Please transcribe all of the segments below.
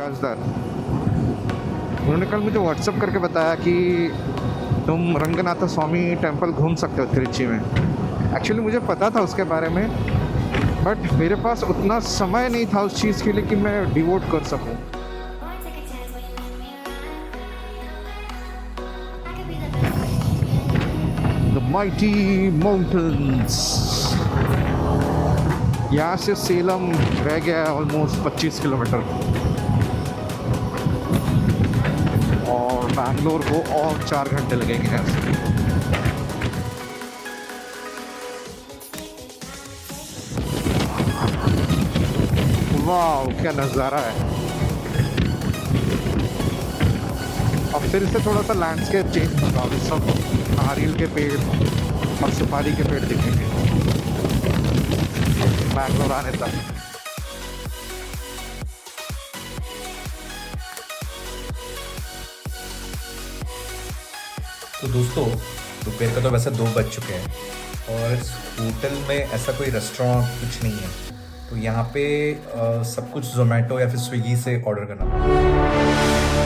व्यासदार, उन्होंने कल मुझे व्हाट्सअप करके बताया कि तुम रंगनाथ स्वामी टेम्पल घूम सकते हो त्रिची में। एक्चुअली मुझे पता था उसके बारे में, बट मेरे पास उतना समय नहीं था उस चीज़ के लिए कि मैं डिवोट कर सकूं। The mighty mountains. यहाँ से सेलम रह गया ऑलमोस्ट 25 किलोमीटर और बैंगलोर को और 4 घंटे लगेंगे यहाँ से। वाह क्या नज़ारा है। अब फिर से थोड़ा सा लैंडस्केप चेंज होगा, अभी सब नारियल के पेड़ और सुपारी के पेड़ दिखेंगे बैंगलोर आने तक। तो दोस्तों, दोपहर का तो वैसे 2 बज चुके हैं और इस होटल में ऐसा कोई रेस्टोरेंट कुछ नहीं है, तो यहाँ पे सब कुछ जोमेटो या फिर स्विगी से ऑर्डर करना पड़ेगा।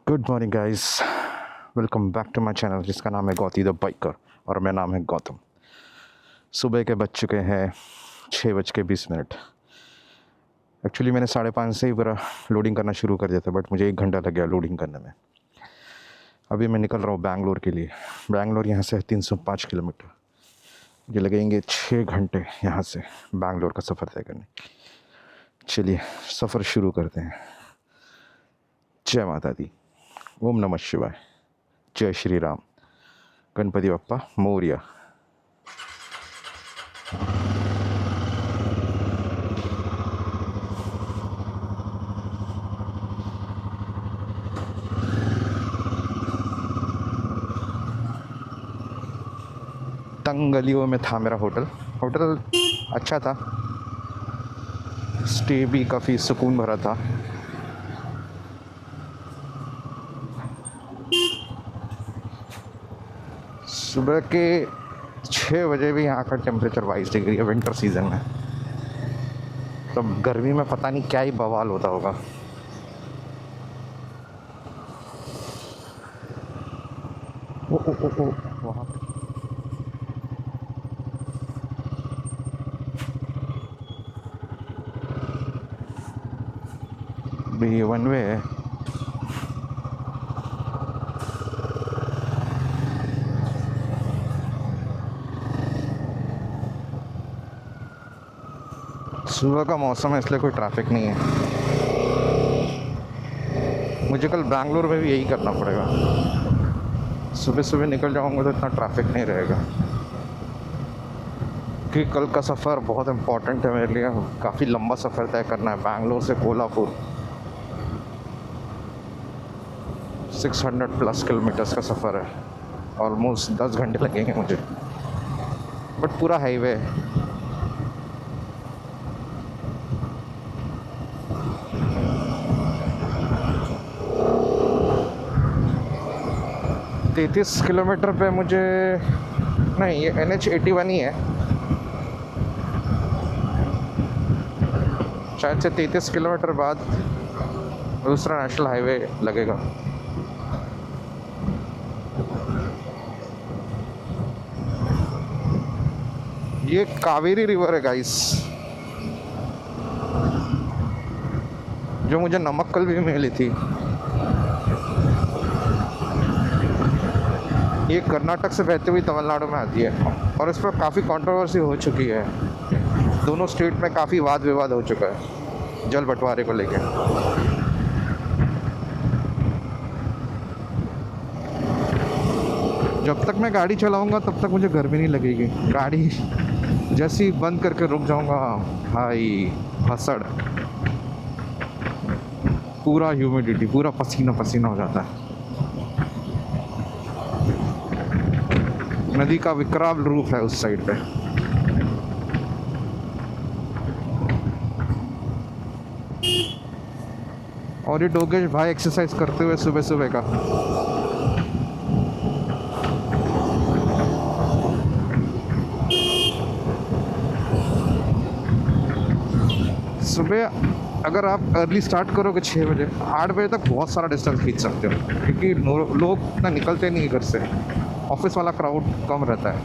Good morning guys, welcome back to my channel जिसका नाम है गौती द बाइकर और मेरा नाम है गौतम। सुबह के बज चुके हैं 6:20। एक्चुअली मैंने 5:30 से ही पूरा लोडिंग करना शुरू कर दिया था, बट मुझे 1 घंटा लग गया लोडिंग करने में। अभी मैं निकल रहा हूँ बैंगलोर के लिए। बैंगलोर यहाँ से 305 किलोमीटर, मुझे लगेंगे 6 घंटे यहाँ से बैंगलोर का सफ़र तय करने। चलिए सफ़र शुरू करते हैं। जय माता दी, ओम नमः शिवाय, जय श्री राम, गणपति बप्पा मोरिया। तंग गलियों में था मेरा होटल अच्छा था, स्टे भी काफ़ी सुकून भरा था। सुबह के 6 बजे भी यहाँ का टेम्परेचर 22 डिग्री है विंटर सीज़न में। तो गर्मी में पता नहीं क्या ही बवाल होता होगा। ओ वहाँ भी 1 वे है। सुबह का मौसम है इसलिए कोई ट्रैफिक नहीं है। मुझे कल बैंगलोर में भी यही करना पड़ेगा, सुबह सुबह निकल जाऊंगा तो इतना ट्रैफिक नहीं रहेगा, क्योंकि कल का सफ़र बहुत इम्पोर्टेंट है मेरे लिए। काफ़ी लंबा सफ़र तय करना है, बैंगलोर से कोल्हापुर 600+ किलोमीटर्स का सफ़र है। ऑलमोस्ट 10 घंटे लगेंगे मुझे, बट पूरा हाईवे है। 33 किलोमीटर पे मुझे नहीं, ये NH81 ही है। शायद से 33 किलोमीटर बाद दूसरा नेशनल हाईवे लगेगा। ये कावेरी रिवर है गाइस, जो मुझे नमक्कल भी मिली थी। ये कर्नाटक से बहती हुई तमिलनाडु में आती है और इस पर काफ़ी कंट्रोवर्सी हो चुकी है। दोनों स्टेट में काफ़ी वाद विवाद हो चुका है जल बंटवारे को लेकर। जब तक मैं गाड़ी चलाऊंगा तब तक मुझे गर्मी नहीं लगेगी। गाड़ी जैसे ही बंद करके रुक जाऊंगा, भाई भसड़, पूरा ह्यूमिडिटी, पूरा पसीना पसीना हो जाता है। नदी का विकराल रूप है उस साइड पे। और ये डोगेश भाई एक्सरसाइज करते हुए सुबह सुबह का। सुबह अगर आप अर्ली स्टार्ट करोगे 6 बजे, 8 बजे तक बहुत सारा डिस्टेंस खींच सकते हो, क्योंकि लोग इतना निकलते नहीं घर से। ऑफिस वाला क्राउड कम रहता है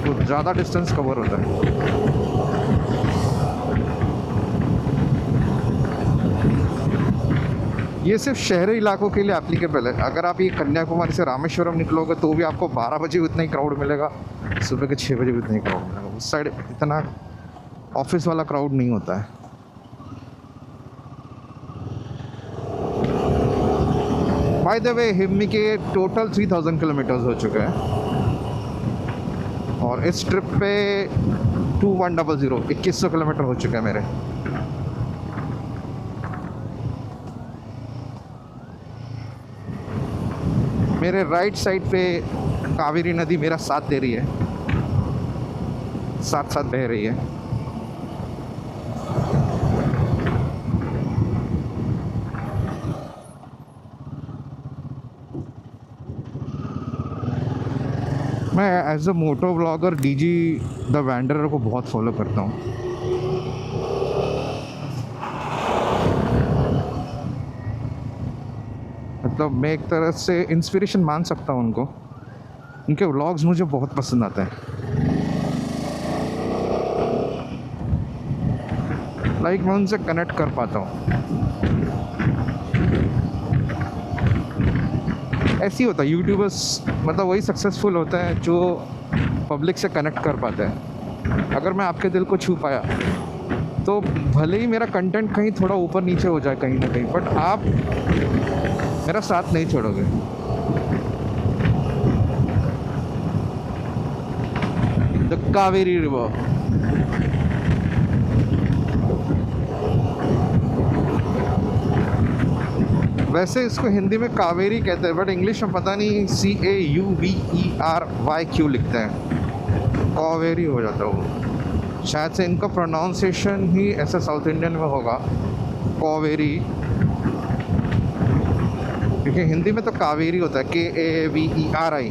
तो ज़्यादा डिस्टेंस कवर होता है। ये सिर्फ शहरी इलाकों के लिए एप्लीकेबल है। अगर आप ये कन्याकुमारी से रामेश्वरम निकलोगे तो भी आपको 12 बजे उतना ही क्राउड मिलेगा, सुबह के 6 बजे भी उतना ही क्राउड मिलेगा। उस साइड इतना ऑफिस वाला क्राउड नहीं होता है। बाय द वे, हिम्मी के टोटल 3000 किलोमीटर्स हो चुके हैं और इस ट्रिप पे 2100 2100 किलोमीटर हो चुके हैं मेरे। मेरे राइट साइड पे कावेरी नदी मेरा साथ दे रही है, साथ साथ बह रही है। मैं as a moto blogger DG the wanderer को बहुत फॉलो करता हूँ। मतलब मैं एक तरह से इंस्पिरेशन मान सकता हूँ उनको। उनके व्लॉग्स मुझे बहुत पसंद आते हैं। लाइक मैं उनसे कनेक्ट कर पाता हूँ। ऐसे ही होता है यूट्यूबर्स, मतलब वही सक्सेसफुल होता है जो पब्लिक से कनेक्ट कर पाता है। अगर मैं आपके दिल को छू पाया तो भले ही मेरा कंटेंट कहीं थोड़ा ऊपर नीचे हो जाए कहीं ना कहीं, बट आप मेरा साथ नहीं छोड़ोगे। The Kaveri river. वैसे इसको हिंदी में कावेरी कहते हैं, बट इंग्लिश में पता नहीं CAUVERY क्यों लिखते हैं, कावेरी हो जाता है वो। शायद से इनका प्रोनाउंसिएशन ही ऐसा साउथ इंडियन में होगा, कावेरी, क्योंकि हिंदी में तो कावेरी होता है KAVERI,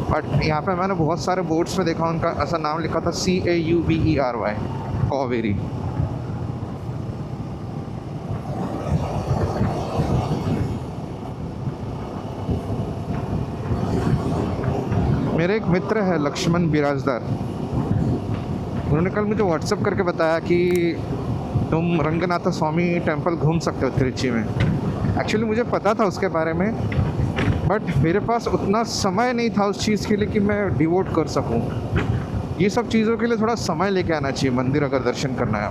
बट यहाँ पे मैंने बहुत सारे बोर्ड्स में देखा उनका ऐसा नाम लिखा था CAUVERY, कावेरी। मेरे एक मित्र है लक्ष्मण बिराजदार, उन्होंने कल मुझे व्हाट्सएप करके बताया कि तुम रंगनाथ स्वामी टेम्पल घूम सकते हो त्रिची में। एक्चुअली मुझे पता था उसके बारे में, बट मेरे पास उतना समय नहीं था उस चीज़ के लिए कि मैं डिवोट कर सकूं। ये सब चीज़ों के लिए थोड़ा समय लेके आना चाहिए। मंदिर अगर दर्शन करना है,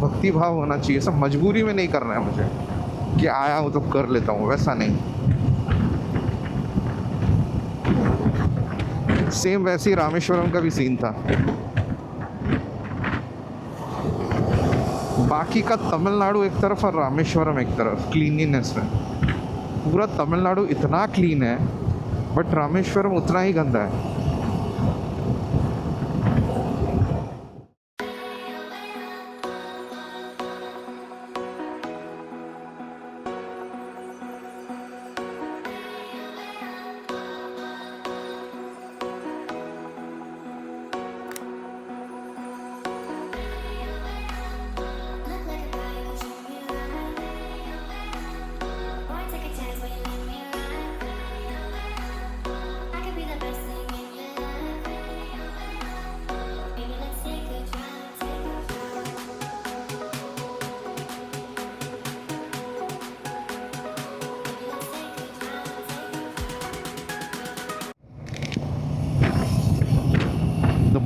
भक्ति भाव होना चाहिए। सब मजबूरी में नहीं करना है मुझे कि आया हूँ तो कर लेता हूँ, वैसा नहीं। सेम वैसे ही रामेश्वरम का भी सीन था। बाकी का तमिलनाडु एक तरफ और रामेश्वरम एक तरफ क्लीनिनेस में। पूरा तमिलनाडु इतना क्लीन है, बट रामेश्वरम उतना ही गंदा है।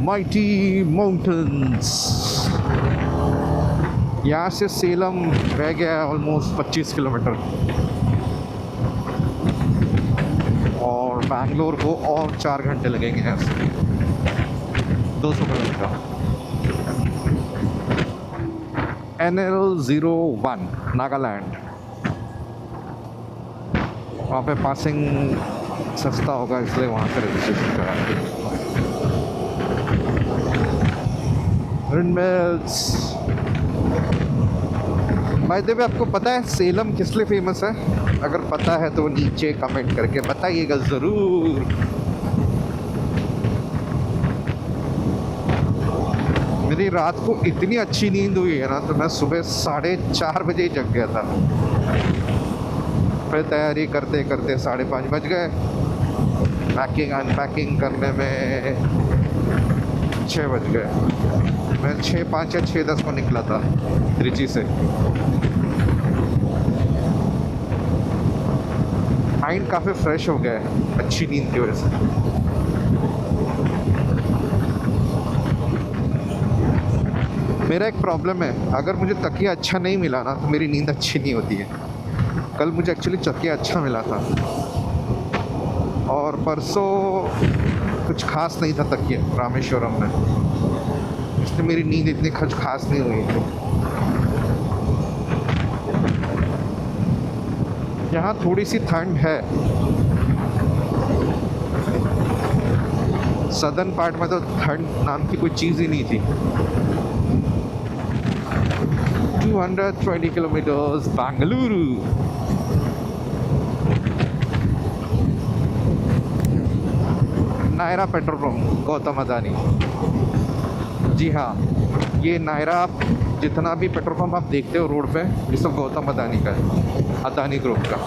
Mighty mountains. यहाँ से सेलम रह गया ऑलमोस्ट 25 किलोमीटर और बैंगलोर को और 4 घंटे लगेंगे यहाँ से 200 किलोमीटर। NL01 नागालैंड, वहाँ पे पासिंग सस्ता होगा इसलिए वहाँ से रजिस्ट्रेशन कराएंगे। भाई देव, आपको पता है सेलम किस लिए फेमस है? अगर पता है तो नीचे कमेंट करके बताइएगा ज़रूर। मेरी रात को इतनी अच्छी नींद हुई है ना, तो मैं सुबह 4:30 बजे ही जग गया था। फिर तैयारी करते करते 5:30 बज गए। पैकिंग अनपैकिंग करने में 6 बज गए। मैं 6:05 या 6:10 को निकला था त्रिची से। माइंड काफ़ी फ्रेश हो गया है अच्छी नींद की वजह से। मेरा एक प्रॉब्लम है, अगर मुझे तकिया अच्छा नहीं मिला ना तो मेरी नींद अच्छी नहीं होती है। कल मुझे एक्चुअली तकिया अच्छा मिला था और परसों कुछ खास नहीं था तकिया रामेश्वरम में, इसलिए मेरी नींद इतनी कुछ खास नहीं हुई थी। यहाँ थोड़ी सी ठंड है, सदर्न पार्ट में तो ठंड नाम की कोई चीज़ ही नहीं थी। 220 kilometres Bengaluru. Nayara petrol pump, Gautam Adani. जी हाँ, ये नायरा जितना भी पेट्रोल पंप आप देखते हो रोड पे, ये सब गौतम अदानी का है, अदानी ग्रुप का।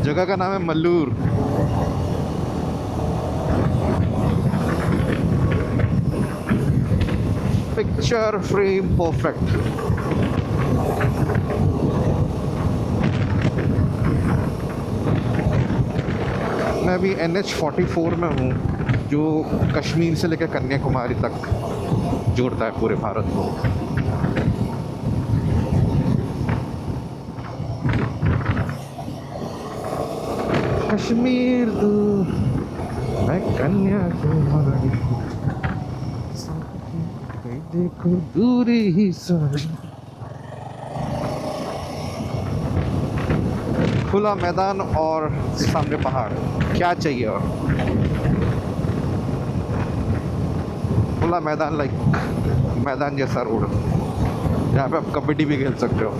जगह का नाम है मल्लूर। Picture frame perfect. मैं अभी NH44 में हूँ, जो कश्मीर से लेकर कन्याकुमारी तक जोड़ता है पूरे भारत को। कश्मीर दूर मैं कन्याकुमारी, देखो दूरी ही सारी। खुला मैदान और सामने पहाड़, क्या चाहिए और? खुला मैदान, लाइक मैदान जैसा रोड, यहाँ पे आप कबड्डी भी खेल सकते हो।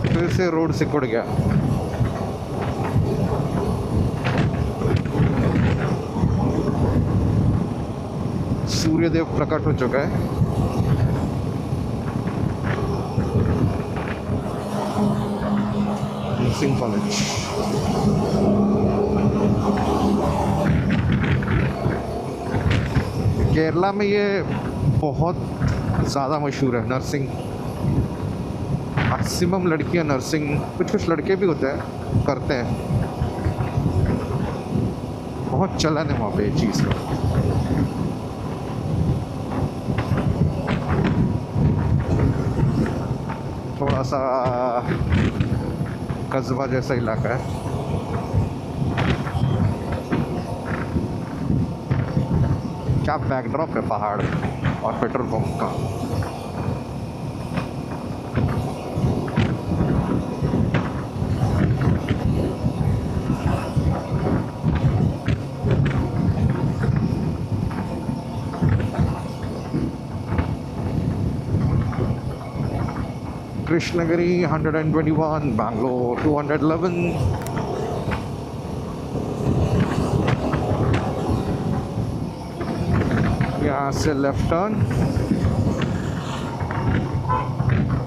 फिर से रोड सिकुड़ गया। सूर्यदेव प्रकट हो चुका है। Nursing college. केरला में ये बहुत ज़्यादा मशहूर है नर्सिंग। मैक्सिमम लड़कियां नर्सिंग, कुछ कुछ लड़के भी होते हैं करते हैं। बहुत चलन है वहाँ पे ये चीज़ का। थोड़ा सा कस्बा जैसा इलाका है। क्या बैकड्रॉप है पहाड़ और पेट्रोल पंप का। कृष्णगिरी 121, बैंगलोर 211। यहाँ से लेफ्ट टर्न,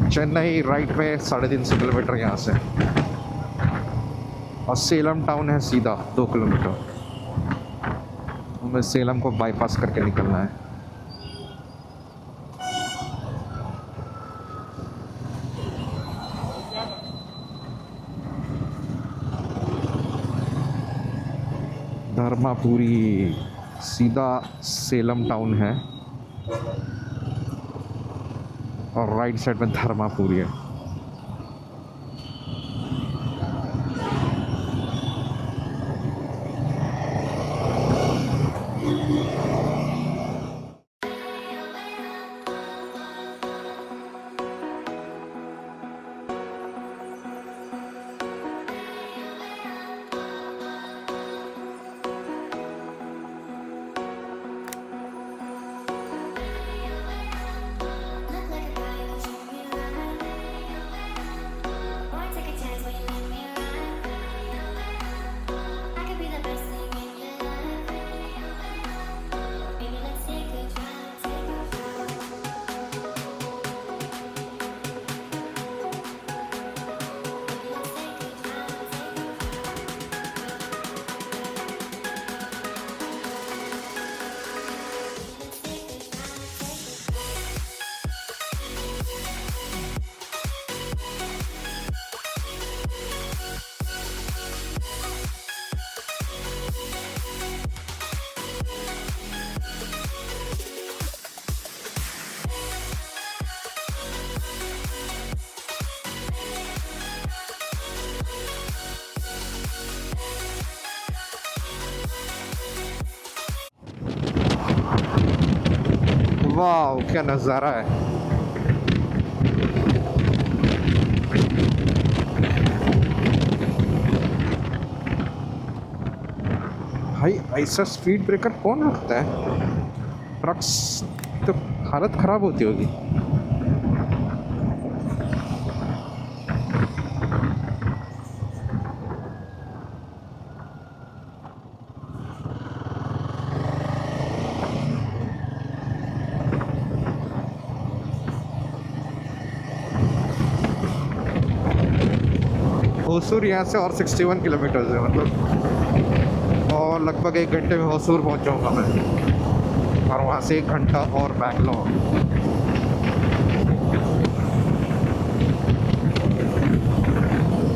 चेन्नई राइट में 350 किलोमीटर यहाँ से, और सेलम टाउन है सीधा 2 किलोमीटर। हमें सेलम को बाईपास करके निकलना है। धर्मापुरी सीधा सेलम टाउन है और राइट साइड में धर्मापुरी है। वाह क्या नज़ारा है। भाई ऐसा स्पीड ब्रेकर कौन रखता है? ट्रक्स तो हालत ख़राब होती होगी। होसूर यहाँ से और 61 किलोमीटर है मतलब, और लगभग 1 घंटे में होसूर पहुँच जाऊँगा मैं, और वहाँ से 1 घंटा और बैंगलोर।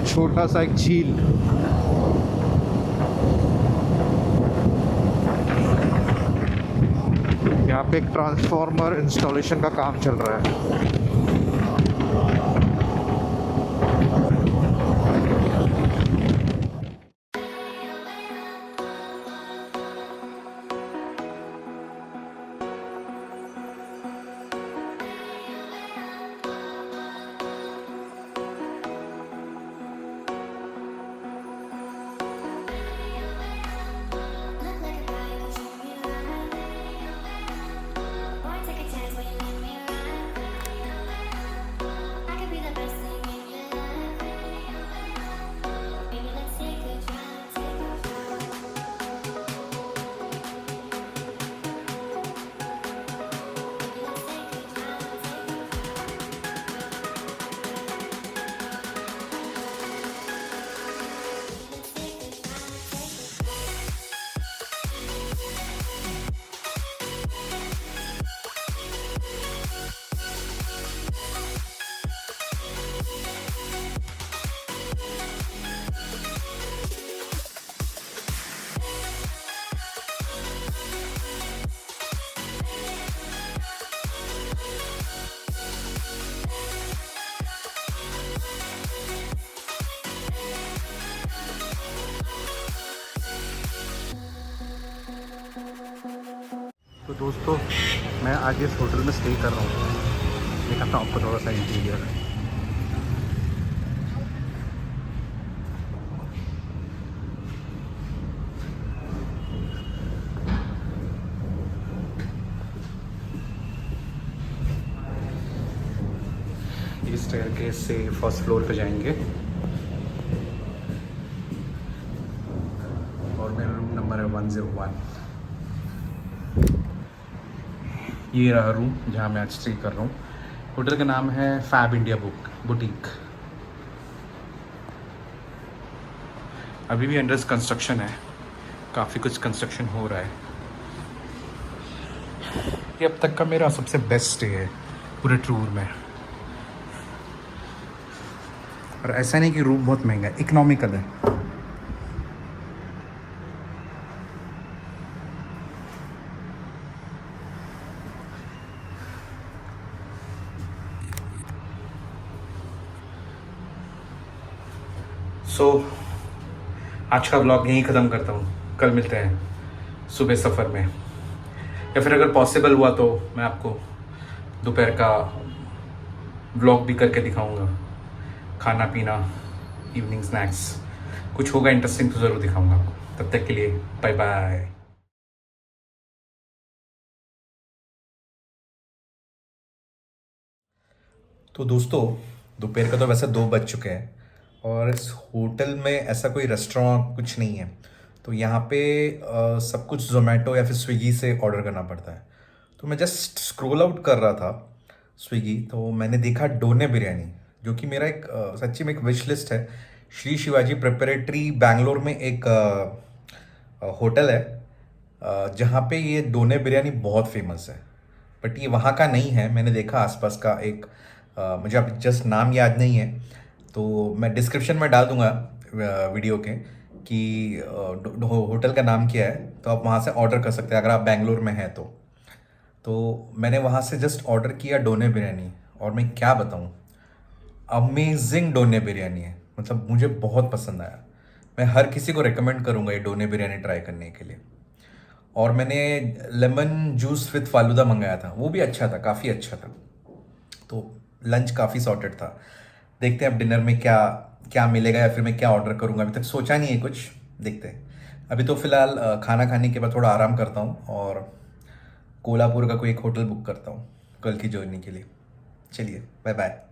छोटा सा एक झील, यहाँ पे एक ट्रांसफार्मर इंस्टॉलेशन का काम चल रहा है। तो दोस्तों मैं आज इस होटल में स्टे कर रहा हूँ, दिखाता हूँ आपको थोड़ा सा इंटीरियर। इस स्टेयरकेस से फर्स्ट फ्लोर पे जाएंगे और मेरा रूम नंबर है 101। ये रहा रूम जहाँ मैं आज स्टे कर रहा हूँ। होटल का नाम है फैब इंडिया बुटीक। अभी भी अंडर कंस्ट्रक्शन है, काफ़ी कुछ कंस्ट्रक्शन हो रहा है। ये अब तक का मेरा सबसे बेस्ट स्टे है पूरे टूर में। और ऐसा नहीं कि रूम बहुत महंगा है, इकोनॉमिकल है। सो आज का ब्लॉग यहीं ख़त्म करता हूँ। कल मिलते हैं सुबह सफ़र में, या फिर अगर पॉसिबल हुआ तो मैं आपको दोपहर का ब्लॉग भी करके दिखाऊंगा। खाना पीना, इवनिंग स्नैक्स, कुछ होगा इंटरेस्टिंग तो ज़रूर दिखाऊंगा आपको। तब तक के लिए बाय बाय। तो दोस्तों, दोपहर का तो वैसे 2 बज चुके हैं और इस होटल में ऐसा कोई रेस्टोरेंट कुछ नहीं है। तो यहाँ पे सब कुछ ज़ोमैटो या फिर स्विगी से ऑर्डर करना पड़ता है। तो मैं जस्ट स्क्रॉल आउट कर रहा था स्विगी, तो मैंने देखा डोने बिरयानी, जो कि मेरा एक सच्ची में एक विश लिस्ट है। श्री शिवाजी प्रिपरेटरी बैंगलोर में एक होटल है जहाँ पे ये डोने बिरयानी बहुत फेमस है। बट ये वहाँ का नहीं है, मैंने देखा आसपास का एक मुझे अब जस्ट नाम याद नहीं है, तो मैं डिस्क्रिप्शन में डाल दूंगा वीडियो के कि होटल का नाम क्या है, तो आप वहाँ से ऑर्डर कर सकते हैं अगर आप बैंगलोर में हैं तो मैंने वहाँ से जस्ट ऑर्डर किया डोने बिरयानी, और मैं क्या बताऊँ, अमेजिंग डोने बिरयानी है। मतलब मुझे बहुत पसंद आया। मैं हर किसी को रेकमेंड करूँगा ये डोने बिरयानी ट्राई करने के लिए। और मैंने लेमन जूस विथ फालूदा मंगाया था, वो भी अच्छा था, काफ़ी अच्छा था। तो लंच काफ़ी सॉर्टेड था। देखते हैं अब डिनर में क्या क्या मिलेगा, या फिर मैं क्या ऑर्डर करूँगा। अभी तक सोचा नहीं है कुछ, देखते हैं। अभी तो फिलहाल खाना खाने के बाद थोड़ा आराम करता हूँ और कोल्हापुर का कोई एक होटल बुक करता हूँ कल की जर्नी के लिए। चलिए, बाय बाय।